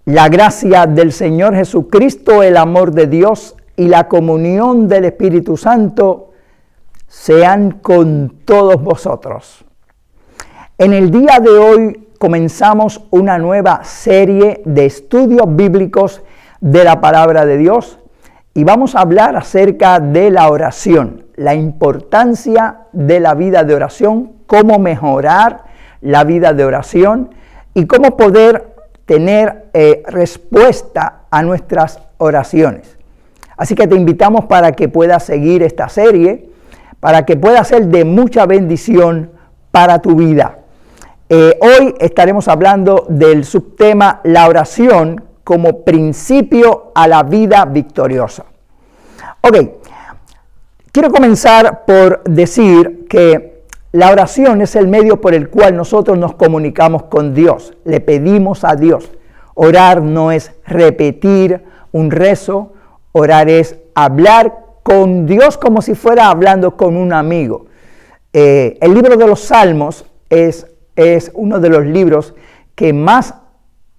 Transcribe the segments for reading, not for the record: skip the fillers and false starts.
La gracia del Señor Jesucristo, el amor de Dios y la comunión del Espíritu Santo sean con todos vosotros. En el día de hoy comenzamos una nueva serie de estudios bíblicos de la palabra de Dios y vamos a hablar acerca de la oración, la importancia de la vida de oración, cómo mejorar la vida de oración y cómo poder tener respuesta a nuestras oraciones. Así que te invitamos para que puedas seguir esta serie, para que pueda ser de mucha bendición para tu vida. Hoy estaremos hablando del subtema la oración como principio a la vida victoriosa. Ok, quiero comenzar por decir que la oración es el medio por el cual nosotros nos comunicamos con Dios, le pedimos a Dios. Orar no es repetir un rezo, orar es hablar con Dios como si fuera hablando con un amigo. El libro de los Salmos es uno de los libros que más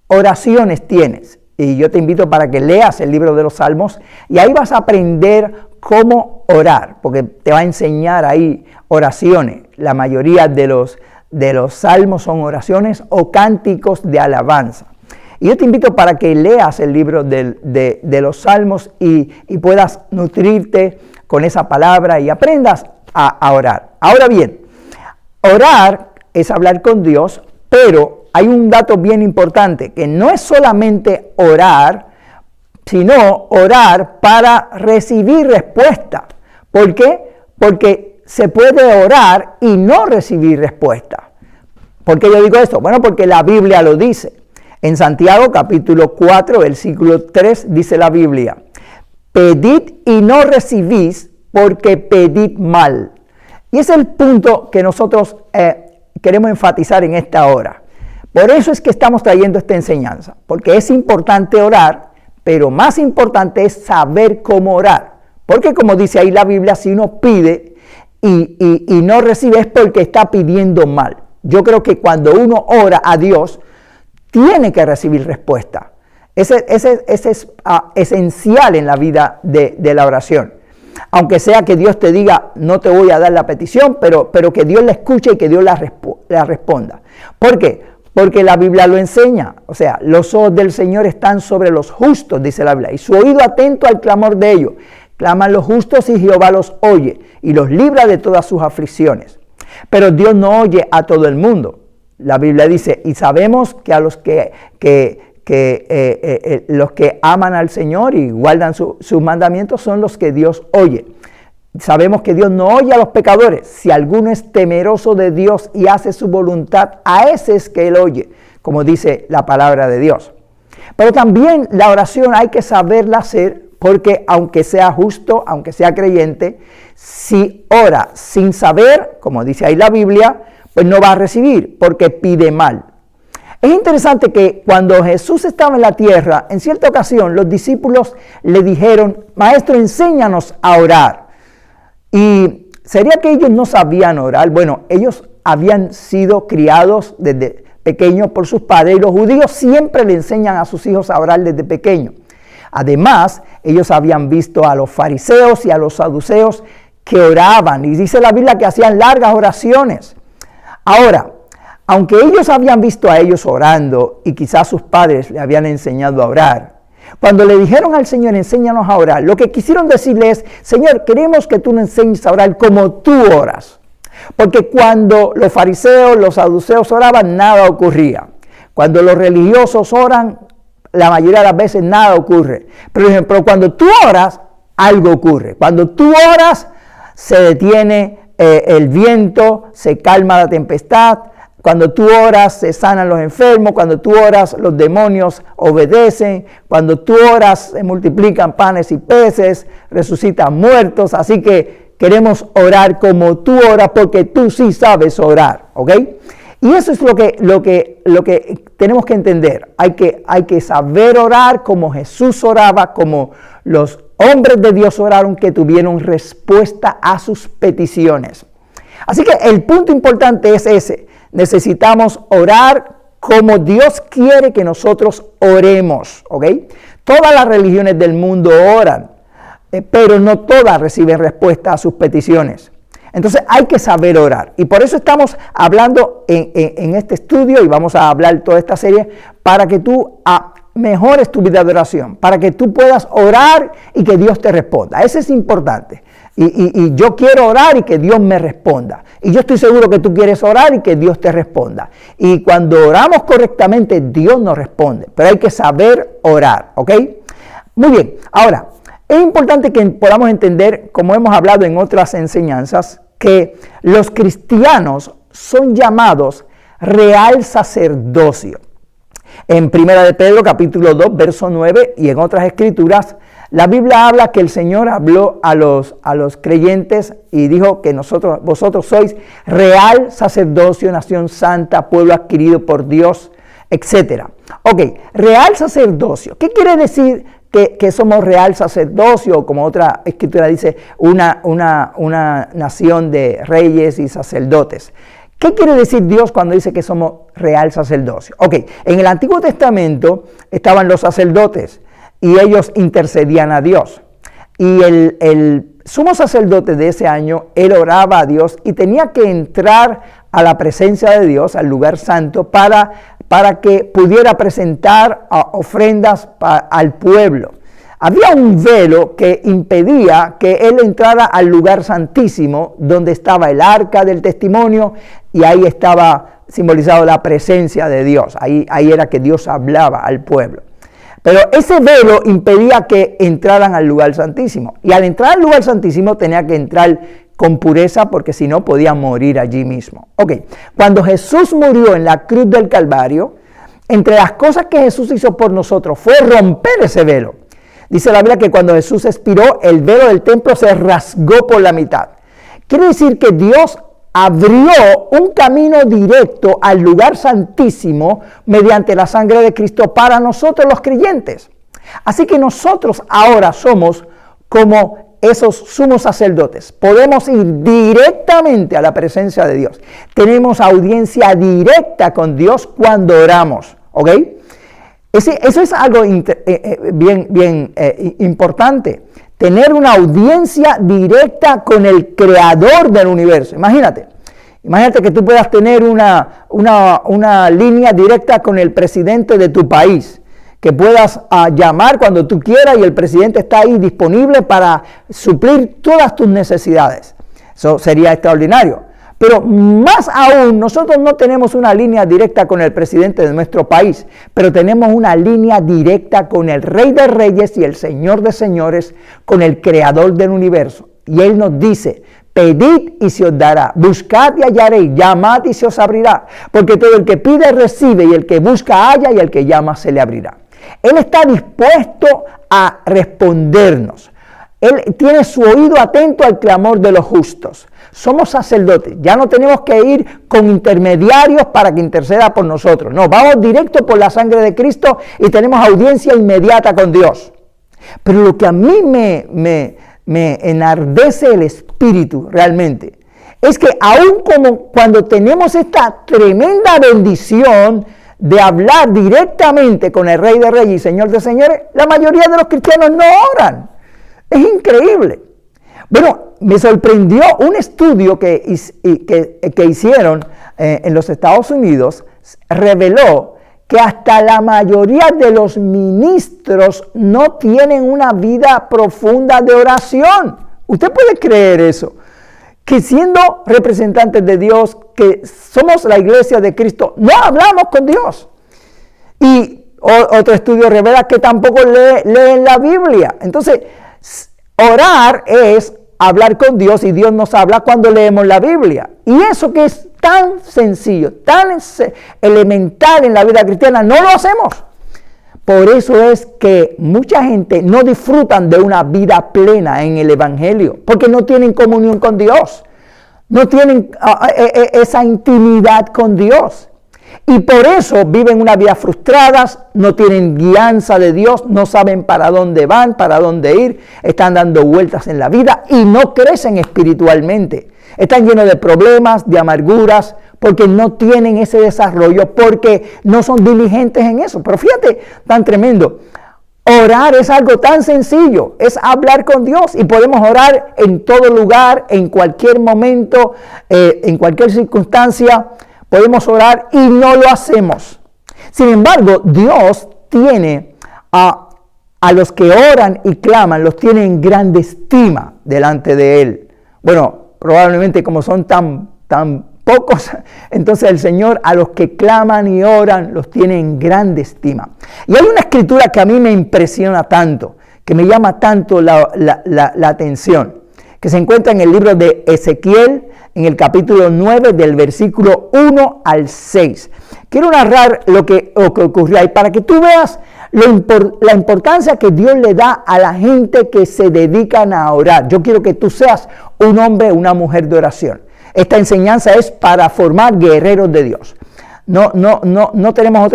oraciones tienes. Y yo te invito para que leas el libro de los Salmos y ahí vas a aprender cómo orar, porque te va a enseñar ahí oraciones. La mayoría de los salmos son oraciones o cánticos de alabanza. Y yo te invito para que leas el libro de los salmos y puedas nutrirte con esa palabra y aprendas a orar. Ahora bien, orar es hablar con Dios, pero hay un dato bien importante, que no es solamente orar, sino orar para recibir respuesta. ¿Por qué? Porque se puede orar y no recibir respuesta. ¿Por qué yo digo esto? Bueno, porque la Biblia lo dice. En Santiago capítulo 4, versículo 3 dice la Biblia: pedid y no recibís porque pedid mal. Y ese es el punto que nosotros queremos enfatizar en esta hora. Por eso es que estamos trayendo esta enseñanza, porque es importante orar, pero más importante es saber cómo orar. Porque como dice ahí la Biblia, si uno pide y no recibe es porque está pidiendo mal. Yo creo que cuando uno ora a Dios, tiene que recibir respuesta. Ese es esencial en la vida de la oración. Aunque sea que Dios te diga, no te voy a dar la petición, pero que Dios la escuche y que Dios la responda. ¿Por qué? Porque la Biblia lo enseña. O sea, los ojos del Señor están sobre los justos, dice la Biblia, y su oído atento al clamor de ellos. Claman los justos y Jehová los oye y los libra de todas sus aflicciones. Pero Dios no oye a todo el mundo. La Biblia dice, y sabemos que a los los que aman al Señor y guardan sus mandamientos son los que Dios oye. Sabemos que Dios no oye a los pecadores. Si alguno es temeroso de Dios y hace su voluntad, a ese es que Él oye, como dice la palabra de Dios. Pero también la oración hay que saberla hacer, porque aunque sea justo, aunque sea creyente, si ora sin saber, como dice ahí la Biblia, pues no va a recibir, porque pide mal. Es interesante que cuando Jesús estaba en la tierra, en cierta ocasión los discípulos le dijeron, Maestro, enséñanos a orar. Y ¿sería que ellos no sabían orar? Bueno, ellos habían sido criados desde pequeños por sus padres y los judíos siempre le enseñan a sus hijos a orar desde pequeños. Además, ellos habían visto a los fariseos y a los saduceos que oraban, y dice la Biblia que hacían largas oraciones. Ahora, aunque ellos habían visto a ellos orando y quizás sus padres le habían enseñado a orar, cuando le dijeron al Señor, enséñanos a orar, lo que quisieron decirle es, Señor, queremos que tú nos enseñes a orar como tú oras. Porque cuando los fariseos, los saduceos oraban, nada ocurría. Cuando los religiosos oran, la mayoría de las veces nada ocurre. Pero cuando tú oras, algo ocurre. Cuando tú oras, se detiene el viento, se calma la tempestad. Cuando tú oras, se sanan los enfermos. Cuando tú oras, los demonios obedecen. Cuando tú oras, se multiplican panes y peces, resucitan muertos. Así que queremos orar como tú oras, porque tú sí sabes orar, ¿ok? Y eso es lo que tenemos que entender. Hay que saber orar como Jesús oraba, como los hombres de Dios oraron, que tuvieron respuesta a sus peticiones. Así que el punto importante es ese. Necesitamos orar como Dios quiere que nosotros oremos, ¿ok? Todas las religiones del mundo oran, pero no todas reciben respuesta a sus peticiones. Entonces hay que saber orar. Y por eso estamos hablando en este estudio, y vamos a hablar toda esta serie, para que tú mejores tu vida de oración, para que tú puedas orar y que Dios te responda. Eso es importante. Y yo quiero orar y que Dios me responda. Y yo estoy seguro que tú quieres orar y que Dios te responda. Y cuando oramos correctamente, Dios nos responde. Pero hay que saber orar, ¿ok? Muy bien. Ahora, es importante que podamos entender, como hemos hablado en otras enseñanzas, que los cristianos son llamados real sacerdocio. En 1 de Pedro capítulo 2, verso 9, y en otras escrituras, la Biblia habla que el Señor habló a los creyentes y dijo que vosotros sois real sacerdocio, nación santa, pueblo adquirido por Dios, etc. Ok, real sacerdocio. ¿Qué quiere decir que somos real sacerdocio? Como otra escritura dice, una nación de reyes y sacerdotes. ¿Qué quiere decir Dios cuando dice que somos real sacerdocio? Ok, en el Antiguo Testamento estaban los sacerdotes y ellos intercedían a Dios. Y el sumo sacerdote de ese año, él oraba a Dios y tenía que entrar a la presencia de Dios, al lugar santo, para que pudiera presentar ofrendas al pueblo. Había un velo que impedía que él entrara al lugar santísimo, donde estaba el arca del testimonio, y ahí estaba simbolizado la presencia de Dios. Ahí era que Dios hablaba al pueblo. Pero ese velo impedía que entraran al lugar santísimo. Y al entrar al lugar santísimo tenía que entrar con pureza, porque si no podía morir allí mismo. Ok, cuando Jesús murió en la cruz del Calvario, entre las cosas que Jesús hizo por nosotros fue romper ese velo. Dice la Biblia que cuando Jesús expiró, el velo del templo se rasgó por la mitad. Quiere decir que Dios abrió un camino directo al lugar santísimo mediante la sangre de Cristo para nosotros los creyentes. Así que nosotros ahora somos como esos sumos sacerdotes. Podemos ir directamente a la presencia de Dios. Tenemos audiencia directa con Dios cuando oramos, ¿ok? Eso es algo bien importante. Tener una audiencia directa con el creador del universo. Imagínate que tú puedas tener una línea directa con el presidente de tu país, que puedas llamar cuando tú quieras y el presidente está ahí disponible para suplir todas tus necesidades. Eso sería extraordinario. Pero más aún, nosotros no tenemos una línea directa con el presidente de nuestro país, pero tenemos una línea directa con el Rey de Reyes y el Señor de Señores, con el Creador del universo. Y Él nos dice: pedid y se os dará, buscad y hallaréis, llamad y se os abrirá, porque todo el que pide recibe, y el que busca halla, y el que llama se le abrirá. Él está dispuesto a respondernos. Él tiene su oído atento al clamor de los justos. Somos sacerdotes, ya no tenemos que ir con intermediarios para que interceda por nosotros. No, vamos directo por la sangre de Cristo y tenemos audiencia inmediata con Dios. Pero lo que a mí me enardece el espíritu realmente es que aun como cuando tenemos esta tremenda bendición de hablar directamente con el Rey de Reyes y Señor de Señores, la mayoría de los cristianos no oran. Es increíble. Bueno, me sorprendió un estudio que hicieron en los Estados Unidos, reveló que hasta la mayoría de los ministros no tienen una vida profunda de oración. ¿Usted puede creer eso? Que siendo representantes de Dios, que somos la iglesia de Cristo, no hablamos con Dios. Y otro estudio revela que tampoco leen la Biblia. Entonces, orar es hablar con Dios, y Dios nos habla cuando leemos la Biblia. Y eso que es tan sencillo, tan elemental en la vida cristiana, no lo hacemos. Por eso es que mucha gente no disfrutan de una vida plena en el Evangelio, porque no tienen comunión con Dios, no tienen esa intimidad con Dios. Y por eso viven una vida frustradas, no tienen guianza de Dios, no saben para dónde van, para dónde ir, están dando vueltas en la vida y no crecen espiritualmente. Están llenos de problemas, de amarguras, porque no tienen ese desarrollo, porque no son diligentes en eso. Pero fíjate, tan tremendo. Orar es algo tan sencillo, es hablar con Dios y podemos orar en todo lugar, en cualquier momento, en cualquier circunstancia, podemos orar y no lo hacemos. Sin embargo, Dios tiene a los que oran y claman, los tiene en grande estima delante de Él. Bueno, probablemente como son tan pocos, entonces el Señor a los que claman y oran los tiene en grande estima. Y hay una escritura que a mí me impresiona tanto, que me llama tanto la atención, que se encuentra en el libro de Ezequiel, en el capítulo 9, del versículo 1 al 6. Quiero narrar lo que ocurrió ahí, para que tú veas la importancia que Dios le da a la gente que se dedican a orar. Yo quiero que tú seas un hombre, una mujer de oración. Esta enseñanza es para formar guerreros de Dios. No tenemos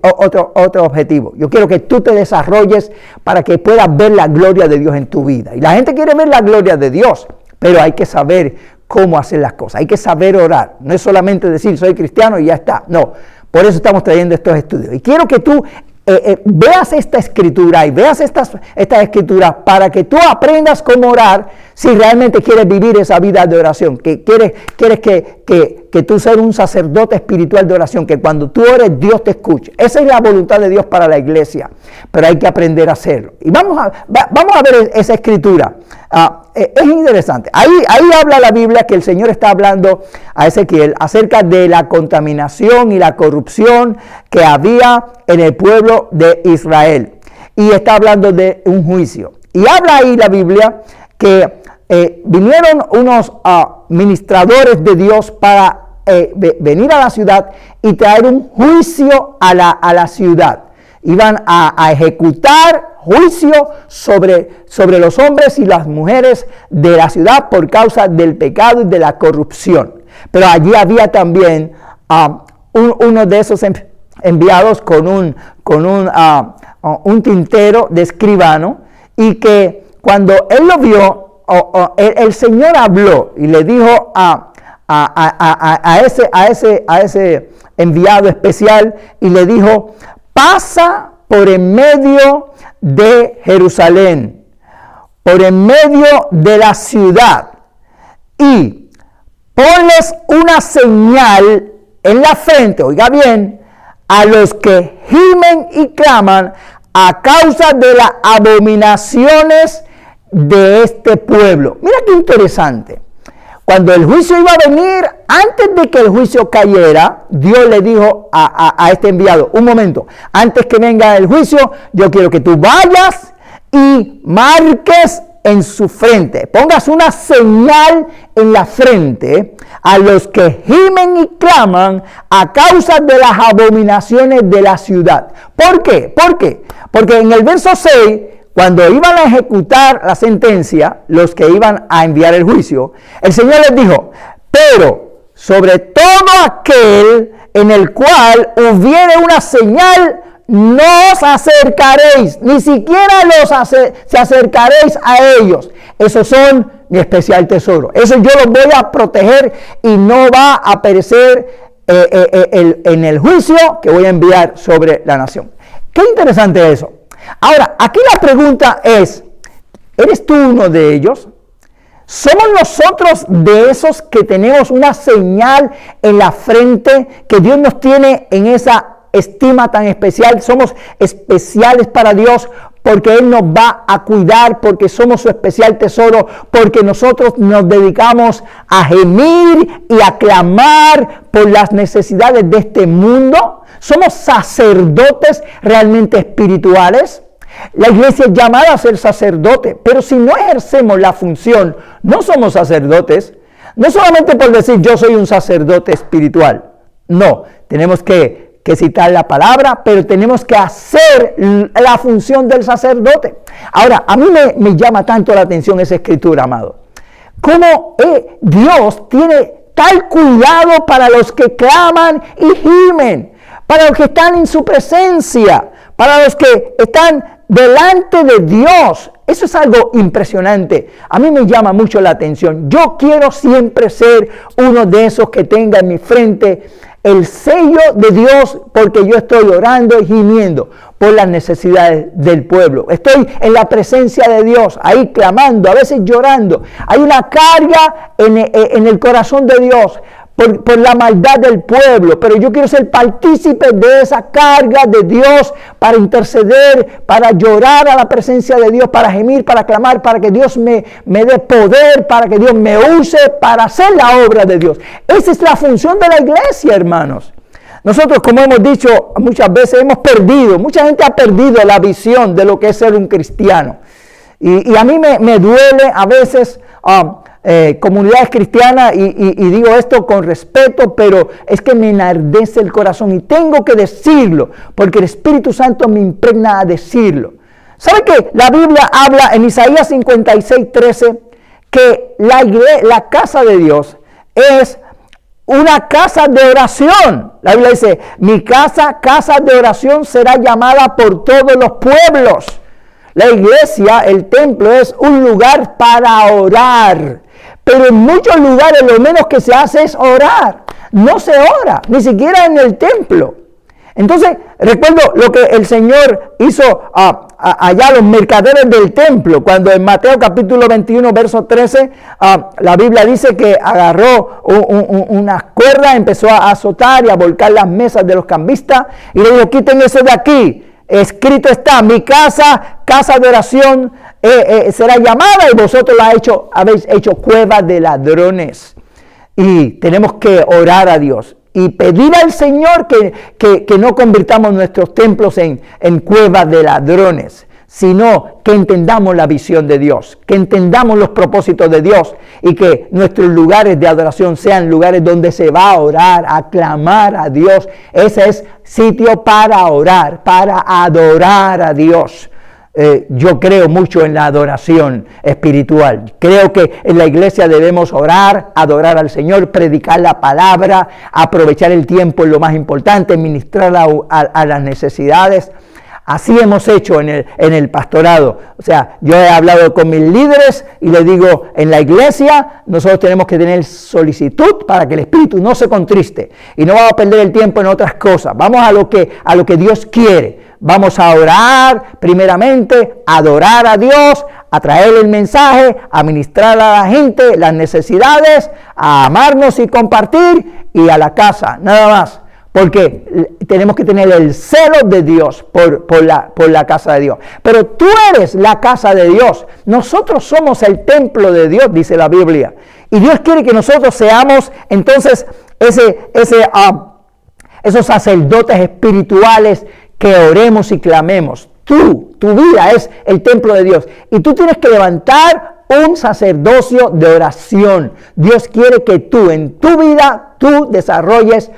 otro objetivo. Yo quiero que tú te desarrolles para que puedas ver la gloria de Dios en tu vida. Y la gente quiere ver la gloria de Dios, pero hay que saber cómo hacer las cosas. Hay que saber orar. No es solamente decir soy cristiano y ya está. No, por eso estamos trayendo estos estudios. Y quiero que tú veas esta escritura y veas estas escrituras para que tú aprendas cómo orar si realmente quieres vivir esa vida de oración, que quieres que tú seas un sacerdote espiritual de oración, que cuando tú ores Dios te escuche. Esa es la voluntad de Dios para la iglesia, pero hay que aprender a hacerlo. Y vamos a ver esa escritura. Es interesante. Ahí habla la Biblia que el Señor está hablando a Ezequiel acerca de la contaminación y la corrupción que había en el pueblo de Israel. Y está hablando de un juicio. Y habla ahí la Biblia que vinieron unos ministradores de Dios para venir a la ciudad y traer un juicio a la ciudad. Iban a ejecutar juicio sobre los hombres y las mujeres de la ciudad por causa del pecado y de la corrupción. Pero allí había también uno de esos enviados con un tintero de escribano, y que cuando él lo vio, el Señor habló y le dijo a ese enviado especial, y le dijo: pasa por en medio de Jerusalén, por en medio de la ciudad, y ponles una señal en la frente, oiga bien, a los que gimen y claman a causa de las abominaciones de este pueblo. Mira qué interesante. Cuando el juicio iba a venir, antes de que el juicio cayera, Dios le dijo a este enviado: un momento, antes que venga el juicio, yo quiero que tú vayas y marques en su frente, pongas una señal en la frente a los que gimen y claman a causa de las abominaciones de la ciudad. ¿Por qué? Porque en el verso 6, cuando iban a ejecutar la sentencia, los que iban a enviar el juicio, el Señor les dijo: pero sobre todo aquel en el cual hubiere una señal, no os acercaréis, ni siquiera se acercaréis a ellos. Esos son mi especial tesoro. Eso yo los voy a proteger y no va a perecer en el juicio que voy a enviar sobre la nación. Qué interesante eso. Ahora, aquí la pregunta es: ¿eres tú uno de ellos? ¿Somos nosotros de esos que tenemos una señal en la frente, que Dios nos tiene en esa estima tan especial? Somos especiales para Dios porque Él nos va a cuidar, porque somos su especial tesoro, porque nosotros nos dedicamos a gemir y a clamar por las necesidades de este mundo. ¿Somos sacerdotes realmente espirituales? La iglesia es llamada a ser sacerdote, pero si no ejercemos la función, no somos sacerdotes. No solamente por decir yo soy un sacerdote espiritual. No, tenemos que citar la palabra, pero tenemos que hacer la función del sacerdote. Ahora, a mí me llama tanto la atención esa escritura, amado. Cómo Dios tiene tal cuidado para los que claman y gimen, para los que están en su presencia, para los que están delante de Dios Eso es algo impresionante. A mí me llama mucho la atención. Yo quiero siempre ser uno de esos que tenga en mi frente el sello de Dios, porque yo estoy orando y gimiendo por las necesidades del pueblo. Estoy en la presencia de Dios, ahí clamando, a veces llorando. Hay una carga en el corazón de Dios por la maldad del pueblo, pero yo quiero ser partícipe de esa carga de Dios para interceder, para llorar a la presencia de Dios, para gemir, para clamar, para que Dios me dé poder, para que Dios me use para hacer la obra de Dios. Esa es la función de la iglesia, hermanos. Nosotros, como hemos dicho muchas veces, mucha gente ha perdido la visión de lo que es ser un cristiano. Y a mí me duele a veces comunidades cristianas, y digo esto con respeto, pero es que me enardece el corazón y tengo que decirlo, porque el Espíritu Santo me impregna a decirlo. ¿Sabe qué? La Biblia habla en Isaías 56:13 que la casa de Dios es una casa de oración. La Biblia dice, mi casa de oración será llamada por todos los pueblos. La iglesia, el templo, es un lugar para orar. Pero en muchos lugares lo menos que se hace es orar. No se ora, ni siquiera en el templo. Entonces, recuerdo lo que el Señor hizo allá los mercaderes del templo, cuando en Mateo capítulo 21, verso 13, la Biblia dice que agarró unas cuerdas, empezó a azotar y a volcar las mesas de los cambistas, y le dijo, quiten eso de aquí. Escrito está, mi casa de oración será llamada, y vosotros habéis hecho cueva de ladrones. Y tenemos que orar a Dios y pedir al Señor que no convirtamos nuestros templos en cuevas de ladrones, sino que entendamos la visión de Dios, que entendamos los propósitos de Dios, y que nuestros lugares de adoración sean lugares donde se va a orar, a clamar a Dios. Ese es sitio para orar, para adorar a Dios. Yo creo mucho en la adoración espiritual. Creo que en la iglesia debemos orar, adorar al Señor, predicar la palabra, aprovechar el tiempo en lo más importante, ministrar a las necesidades. Así hemos hecho en el pastorado. O sea, yo he hablado con mis líderes y les digo, en la iglesia nosotros tenemos que tener solicitud para que el espíritu no se contriste. Y no vamos a perder el tiempo en otras cosas. Vamos a lo que Dios quiere. Vamos a orar primeramente, a adorar a Dios, a traer el mensaje, a ministrar a la gente las necesidades, a amarnos y compartir, y a la casa, nada más. Porque tenemos que tener el celo de Dios por la casa de Dios. Pero tú eres la casa de Dios. Nosotros somos el templo de Dios, dice la Biblia. Y Dios quiere que nosotros seamos entonces esos sacerdotes espirituales que oremos y clamemos. Tu vida es el templo de Dios. Y tú tienes que levantar un sacerdocio de oración. Dios quiere que tú en tu vida, tú desarrolles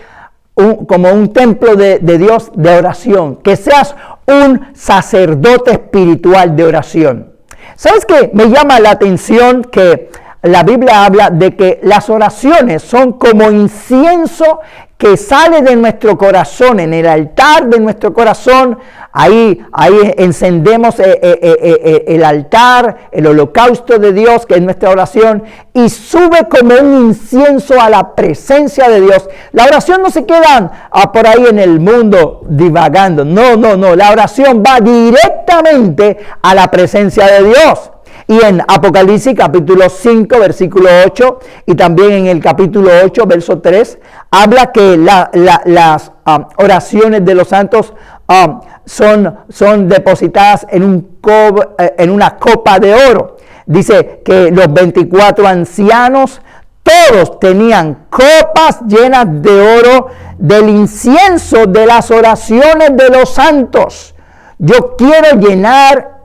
como un templo de Dios de oración, que seas un sacerdote espiritual de oración. ¿Sabes qué? Me llama la atención que la Biblia habla de que las oraciones son como incienso que sale de nuestro corazón, en el altar de nuestro corazón. Ahí encendemos el altar, el holocausto de Dios, que es nuestra oración, y sube como un incienso a la presencia de Dios. La oración no se queda por ahí en el mundo divagando. No. La oración va directamente a la presencia de Dios. Y en Apocalipsis capítulo 5, versículo 8, y también en el capítulo 8, verso 3, habla que las oraciones de los santos son depositadas en una copa de oro. Dice que los 24 ancianos, todos tenían copas llenas de oro del incienso de las oraciones de los santos. Yo quiero llenar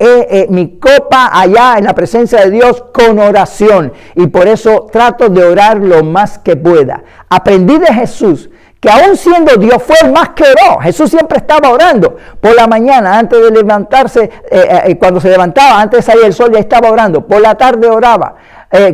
mi copa allá en la presencia de Dios con oración, y por eso trato de orar lo más que pueda. Aprendí de Jesús que aún siendo Dios fue el más que oró. Jesús siempre estaba orando por la mañana, antes de levantarse, cuando se levantaba, antes de salir el sol ya estaba orando. Por la tarde oraba,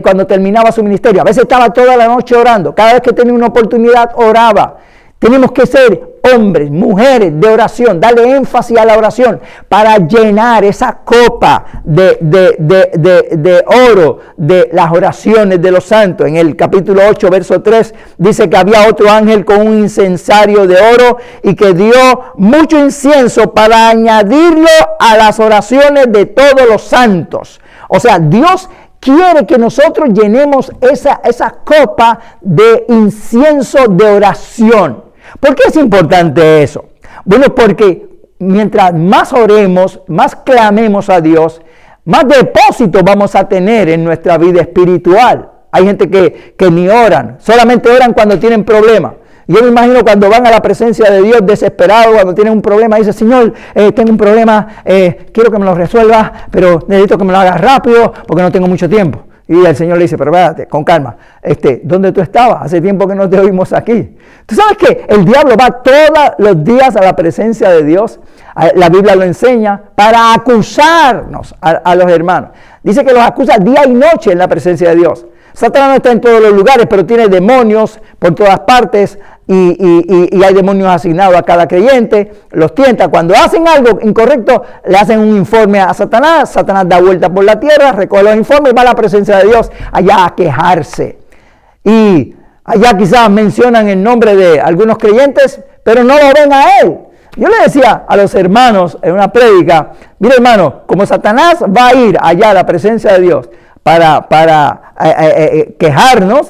cuando terminaba su ministerio. A veces estaba toda la noche orando. Cada vez que tenía una oportunidad oraba. Tenemos que ser hombres, mujeres de oración, darle énfasis a la oración para llenar esa copa de oro de las oraciones de los santos. En el capítulo 8, verso 3, dice que había otro ángel con un incensario de oro y que dio mucho incienso para añadirlo a las oraciones de todos los santos. O sea, Dios quiere que nosotros llenemos esa copa de incienso de oración. ¿Por qué es importante eso? Bueno, porque mientras más oremos, más clamemos a Dios, más depósito vamos a tener en nuestra vida espiritual. Hay gente que ni oran, solamente oran cuando tienen problemas. Yo me imagino cuando van a la presencia de Dios desesperados, cuando tienen un problema, dice: Señor, tengo un problema, quiero que me lo resuelvas, pero necesito que me lo hagas rápido porque no tengo mucho tiempo. Y el Señor le dice: pero espérate, con calma, ¿dónde tú estabas? Hace tiempo que no te oímos aquí. Tú sabes que el diablo va todos los días a la presencia de Dios, la Biblia lo enseña, para acusarnos a los hermanos. Dice que los acusa día y noche en la presencia de Dios. Satanás no está en todos los lugares, pero tiene demonios por todas partes y hay demonios asignados a cada creyente, los tienta. Cuando hacen algo incorrecto, le hacen un informe a Satanás. Satanás da vuelta por la tierra, recoge los informes y va a la presencia de Dios allá a quejarse. Y allá quizás mencionan el nombre de algunos creyentes, pero no lo ven a él. Yo le decía a los hermanos en una prédica: mire, hermano, como Satanás va a ir allá a la presencia de Dios para quejarnos,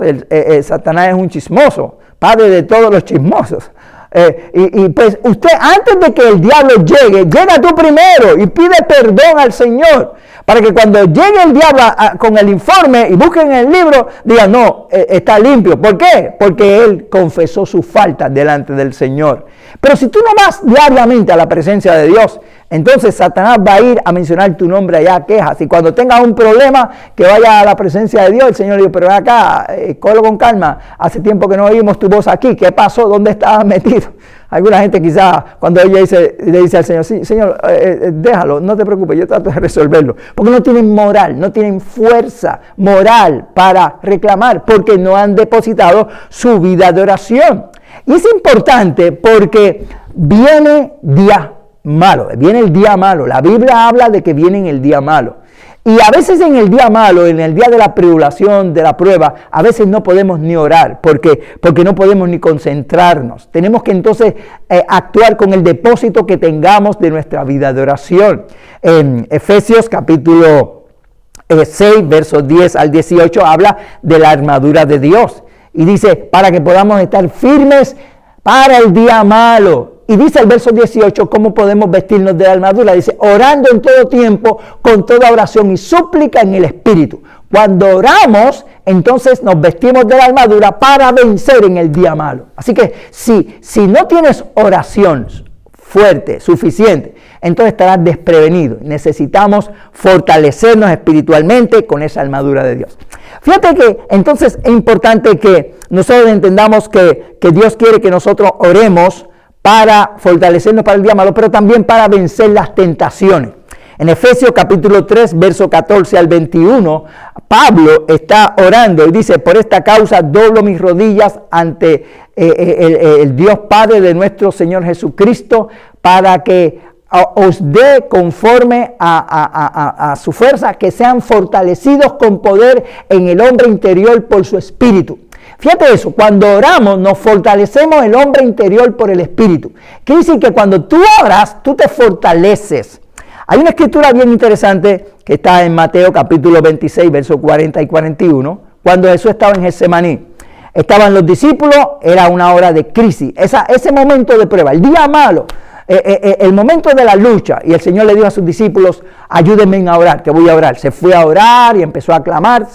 Satanás es un chismoso, padre de todos los chismosos. Y pues usted, antes de que el diablo llegue, llega tú primero y pide perdón al Señor, para que cuando llegue el diablo con el informe y busquen el libro, digan: no, está limpio. ¿Por qué? Porque él confesó sus faltas delante del Señor. Pero si tú no vas diariamente a la presencia de Dios, entonces Satanás va a ir a mencionar tu nombre allá, quejas. Y cuando tengas un problema, que vaya a la presencia de Dios, el Señor le dice: pero ven acá, cógelo con calma, hace tiempo que no oímos tu voz aquí, ¿qué pasó? ¿Dónde estabas metido? Alguna gente quizás cuando ella le dice al Señor: sí, Señor, déjalo, no te preocupes, yo trato de resolverlo. Porque no tienen moral, no tienen fuerza moral para reclamar, porque no han depositado su vida de oración. Y es importante porque viene día malo, viene el día malo. La Biblia habla de que viene en el día malo. Y a veces en el día malo, en el día de la tribulación, de la prueba, a veces no podemos ni orar porque no podemos ni concentrarnos. Tenemos que entonces actuar con el depósito que tengamos de nuestra vida de oración. En Efesios capítulo 6, versos 10 al 18, habla de la armadura de Dios. Y dice: para que podamos estar firmes para el día malo. Y dice el verso 18, ¿cómo podemos vestirnos de la armadura? Dice: orando en todo tiempo, con toda oración y súplica en el Espíritu. Cuando oramos, entonces nos vestimos de la armadura para vencer en el día malo. Así que si no tienes oración fuerte, suficiente, entonces estarás desprevenido. Necesitamos fortalecernos espiritualmente con esa armadura de Dios. Fíjate que entonces es importante que nosotros entendamos que Dios quiere que nosotros oremos para fortalecernos para el día malo, pero también para vencer las tentaciones. En Efesios capítulo 3, verso 14 al 21, Pablo está orando y dice: por esta causa doblo mis rodillas ante el Dios Padre de nuestro Señor Jesucristo, para que os dé conforme a su fuerza, que sean fortalecidos con poder en el hombre interior por su Espíritu. Fíjate eso, cuando oramos nos fortalecemos el hombre interior por el Espíritu. Quiere decir que cuando tú oras, tú te fortaleces. Hay una escritura bien interesante que está en Mateo capítulo 26, versos 40 y 41, cuando Jesús estaba en Getsemaní. Estaban los discípulos, era una hora de crisis, ese momento de prueba, el día malo, el momento de la lucha. Y el Señor le dijo a sus discípulos: ayúdenme a orar, que voy a orar. Se fue a orar y empezó a clamar.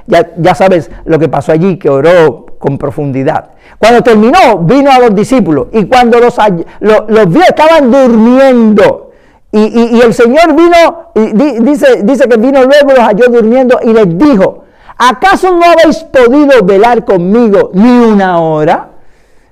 Ya sabes lo que pasó allí, que oró con profundidad. Cuando terminó, vino a los discípulos y cuando los vio, estaban durmiendo. Y el Señor vino, y dice que vino luego, los halló durmiendo y les dijo: ¿acaso no habéis podido velar conmigo ni una hora?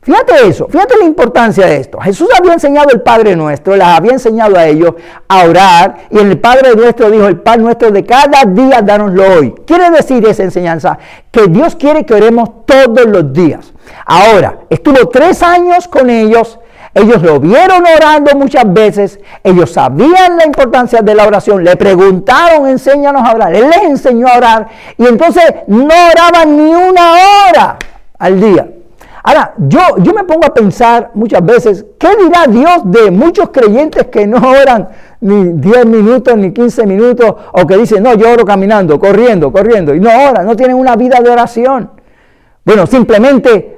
Fíjate eso, fíjate la importancia de esto. Jesús había enseñado el Padre Nuestro, les había enseñado a ellos a orar, y en el Padre Nuestro dijo: el pan nuestro de cada día dánoslo hoy. Quiere decir esa enseñanza que Dios quiere que oremos todos los días. Ahora, estuvo 3 años con ellos. Ellos lo vieron orando muchas veces, ellos sabían la importancia de la oración, le preguntaron, enséñanos a orar, él les enseñó a orar y entonces no oraban ni 1 hora al día. Ahora, yo me pongo a pensar muchas veces, ¿qué dirá Dios de muchos creyentes que no oran ni 10 minutos, ni 15 minutos, o que dicen, no, yo oro caminando, corriendo, y no oran, no tienen una vida de oración? Bueno, simplemente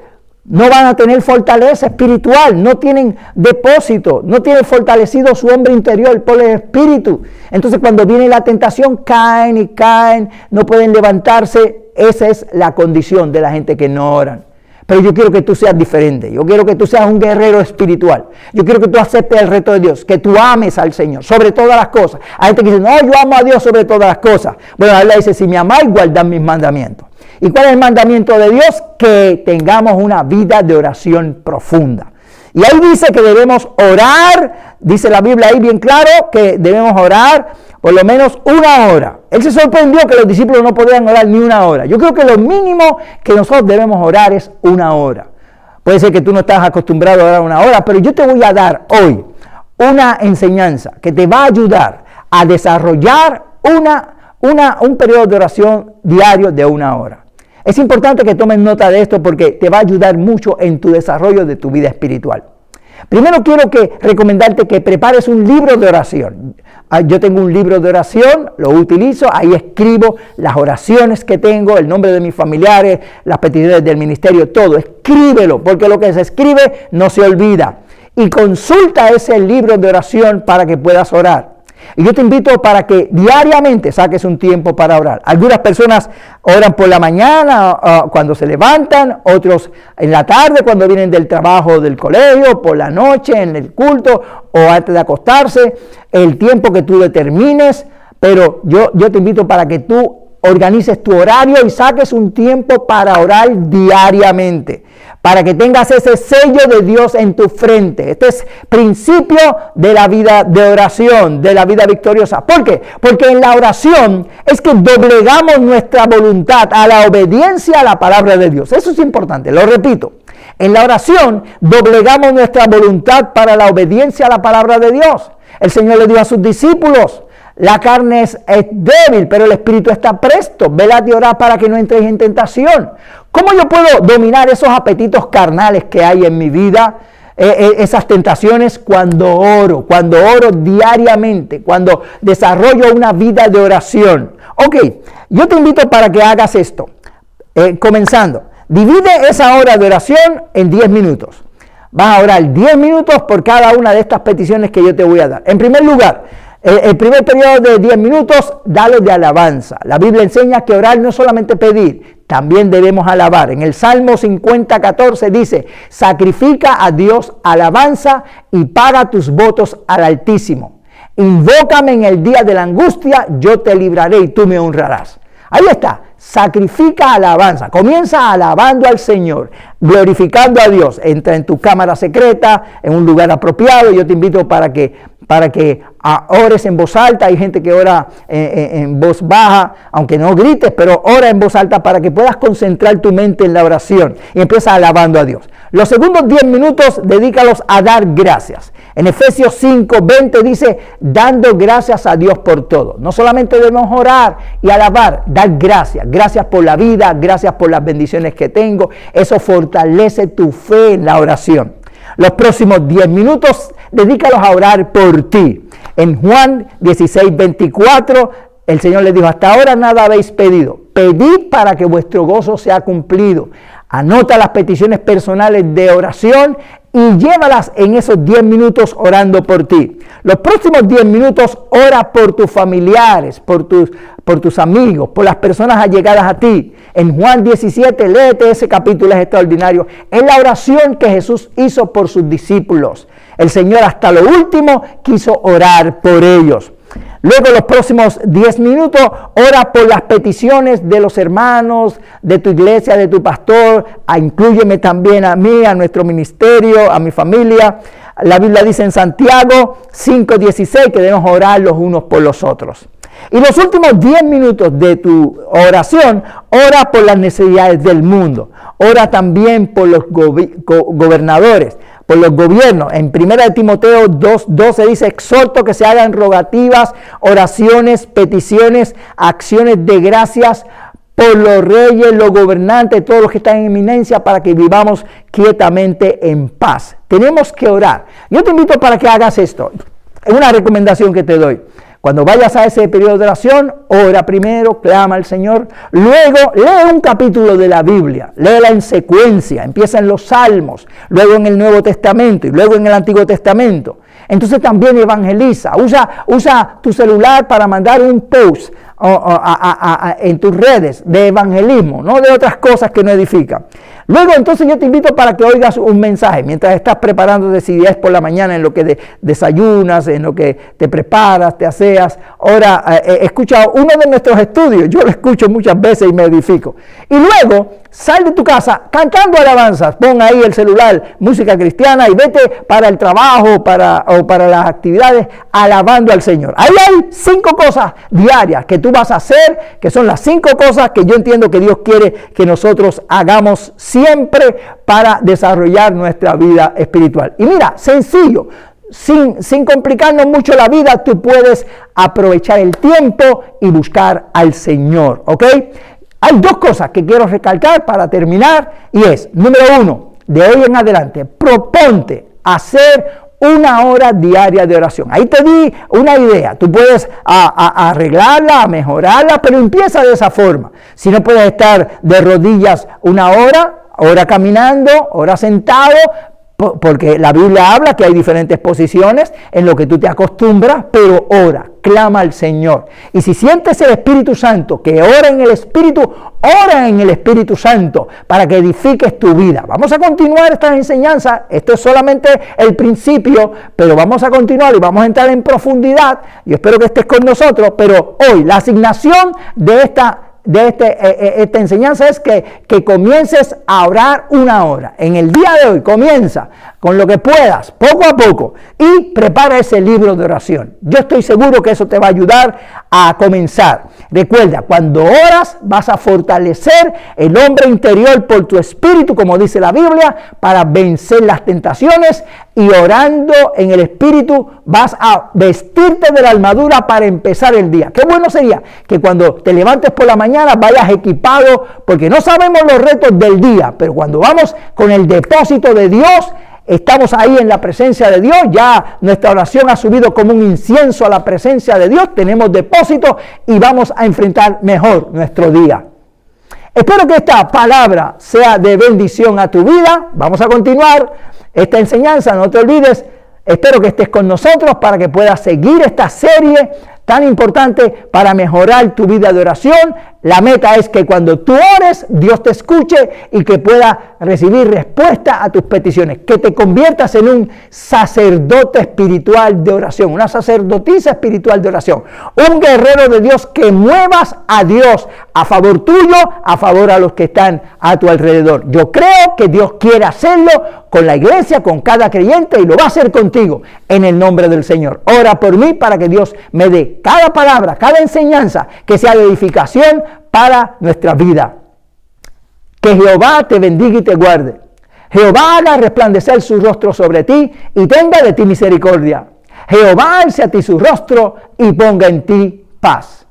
no van a tener fortaleza espiritual, no tienen depósito, no tienen fortalecido su hombre interior por el espíritu. Entonces cuando viene la tentación caen y caen, no pueden levantarse. Esa es la condición de la gente que no oran. Pero yo quiero que tú seas diferente, yo quiero que tú seas un guerrero espiritual, yo quiero que tú aceptes el reto de Dios, que tú ames al Señor sobre todas las cosas. Hay gente que dice, no, yo amo a Dios sobre todas las cosas. Bueno, la Biblia dice, si me amáis, guardad mis mandamientos. ¿Y cuál es el mandamiento de Dios? Que tengamos una vida de oración profunda. Y ahí dice que debemos orar, dice la Biblia ahí bien claro, que debemos orar por lo menos 1 hora. Él se sorprendió que los discípulos no podían orar ni 1 hora. Yo creo que lo mínimo que nosotros debemos orar es 1 hora. Puede ser que tú no estás acostumbrado a orar 1 hora, pero yo te voy a dar hoy una enseñanza que te va a ayudar a desarrollar un periodo de oración diario de 1 hora. Es importante que tomes nota de esto porque te va a ayudar mucho en tu desarrollo de tu vida espiritual. Primero quiero recomendarte que prepares un libro de oración. Yo tengo un libro de oración, lo utilizo, ahí escribo las oraciones que tengo, el nombre de mis familiares, las peticiones del ministerio, todo. Escríbelo, porque lo que se escribe no se olvida. Y consulta ese libro de oración para que puedas orar. Y yo te invito para que diariamente saques un tiempo para orar. Algunas personas oran por la mañana cuando se levantan, otros en la tarde cuando vienen del trabajo o del colegio, por la noche en el culto o antes de acostarse, el tiempo que tú determines. Pero yo te invito para que tú organices tu horario y saques un tiempo para orar diariamente, para que tengas ese sello de Dios en tu frente. Este es principio de la vida de oración, de la vida victoriosa. ¿Por qué? Porque en la oración es que doblegamos nuestra voluntad a la obediencia a la palabra de Dios. Eso es importante, lo repito. En la oración doblegamos nuestra voluntad para la obediencia a la palabra de Dios. El Señor le dijo a sus discípulos, la carne es débil, pero el espíritu está presto. Velad y orad para que no entréis en tentación. ¿Cómo yo puedo dominar esos apetitos carnales que hay en mi vida? Esas tentaciones cuando oro diariamente, cuando desarrollo una vida de oración. Ok, yo te invito para que hagas esto. Comenzando, divide esa hora de oración en 10 minutos. Vas a orar 10 minutos por cada una de estas peticiones que yo te voy a dar. En primer lugar, el primer periodo de 10 minutos, dalo de alabanza. La Biblia enseña que orar no es solamente pedir, también debemos alabar. En el Salmo 50:14 dice, sacrifica a Dios alabanza y paga tus votos al Altísimo. Invócame en el día de la angustia, yo te libraré y tú me honrarás. Ahí está, sacrifica alabanza, comienza alabando al Señor, glorificando a Dios. Entra en tu cámara secreta, en un lugar apropiado. Yo te invito para que ores en voz alta. Hay gente que ora en voz baja, aunque no grites, pero ora en voz alta para que puedas concentrar tu mente en la oración y empieza alabando a Dios. Los segundos 10 minutos dedícalos a dar gracias. En Efesios 5:20 dice, dando gracias a Dios por todo. No solamente debemos orar y alabar, dar gracias. Gracias por la vida, gracias por las bendiciones que tengo. Eso fortalece tu fe en la oración. Los próximos 10 minutos, dedícalos a orar por ti. En Juan 16:24, el Señor les dijo, hasta ahora nada habéis pedido. Pedid para que vuestro gozo sea cumplido. Anota las peticiones personales de oración y llévalas en esos 10 minutos orando por ti. Los próximos 10 minutos ora por tus familiares, por tus amigos, por las personas allegadas a ti. En Juan 17, léete ese capítulo, es extraordinario. Es la oración que Jesús hizo por sus discípulos. El Señor hasta lo último quiso orar por ellos. Luego los próximos 10 minutos, ora por las peticiones de los hermanos, de tu iglesia, de tu pastor. Inclúyeme también a mí, a nuestro ministerio, a mi familia. La Biblia dice en Santiago 5:16 que debemos orar los unos por los otros. Y los últimos 10 minutos de tu oración, ora por las necesidades del mundo. Ora también por los gobernadores, por los gobiernos. En 1 Timoteo 2:12 dice: exhorto que se hagan rogativas, oraciones, peticiones, acciones de gracias por los reyes, los gobernantes, todos los que están en eminencia, para que vivamos quietamente en paz. Tenemos que orar. Yo te invito para que hagas esto. Es una recomendación que te doy. Cuando vayas a ese periodo de oración, ora primero, clama al Señor, luego lee un capítulo de la Biblia, léela en secuencia, empieza en los Salmos, luego en el Nuevo Testamento y luego en el Antiguo Testamento. Entonces también evangeliza, usa tu celular para mandar un post en tus redes de evangelismo, no de otras cosas que no edifican. Luego entonces yo te invito para que oigas un mensaje mientras estás preparándote, si es por la mañana, en lo que desayunas, en lo que te preparas, te aseas. Ahora escucha uno de nuestros estudios, yo lo escucho muchas veces y me edifico. Y luego sal de tu casa cantando alabanzas, pon ahí el celular, música cristiana, y vete para el trabajo o para las actividades alabando al Señor. Ahí hay 5 cosas diarias que tú vas a hacer, que son las 5 cosas que yo entiendo que Dios quiere que nosotros hagamos siempre para desarrollar nuestra vida espiritual. Y mira, sencillo, sin complicarnos mucho la vida, tú puedes aprovechar el tiempo y buscar al Señor, ¿ok? Hay 2 cosas que quiero recalcar para terminar, y es, número 1, de hoy en adelante, proponte hacer 1 hora diaria de oración. Ahí te di una idea. Tú puedes arreglarla, mejorarla, pero empieza de esa forma. Si no puedes estar de rodillas 1 hora caminando, hora sentado, porque la Biblia habla que hay diferentes posiciones en lo que tú te acostumbras, pero ora, clama al Señor. Y si sientes el Espíritu Santo, que ora en el Espíritu Santo para que edifiques tu vida. Vamos a continuar estas enseñanzas. Esto es solamente el principio, pero vamos a continuar y vamos a entrar en profundidad. Yo espero que estés con nosotros, pero hoy la asignación de esta enseñanza es que comiences a orar 1 hora. En el día de hoy comienza con lo que puedas, poco a poco, y prepara ese libro de oración. Yo estoy seguro que eso te va a ayudar a comenzar. Recuerda, cuando oras vas a fortalecer el hombre interior por tu espíritu, como dice la Biblia, para vencer las tentaciones, y orando en el Espíritu vas a vestirte de la armadura para empezar el día. Qué bueno sería que cuando te levantes por la mañana vayas equipado, porque no sabemos los retos del día, pero cuando vamos con el depósito de Dios, estamos ahí en la presencia de Dios. Ya nuestra oración ha subido como un incienso a la presencia de Dios, tenemos depósito y vamos a enfrentar mejor nuestro día. Espero que esta palabra sea de bendición a tu vida. Vamos a continuar esta enseñanza, no te olvides. Espero que estés con nosotros para que puedas seguir esta serie tan importante para mejorar tu vida de oración. La meta es que cuando tú ores, Dios te escuche y que pueda recibir respuesta a tus peticiones. Que te conviertas en un sacerdote espiritual de oración, una sacerdotisa espiritual de oración. Un guerrero de Dios, que muevas a Dios a favor tuyo, a favor a los que están a tu alrededor. Yo creo que Dios quiere hacerlo con la iglesia, con cada creyente, y lo va a hacer contigo en el nombre del Señor. Ora por mí para que Dios me dé cada palabra, cada enseñanza que sea de edificación para nuestra vida. Que Jehová te bendiga y te guarde. Jehová haga resplandecer su rostro sobre ti y tenga de ti misericordia. Jehová alce a ti su rostro y ponga en ti paz.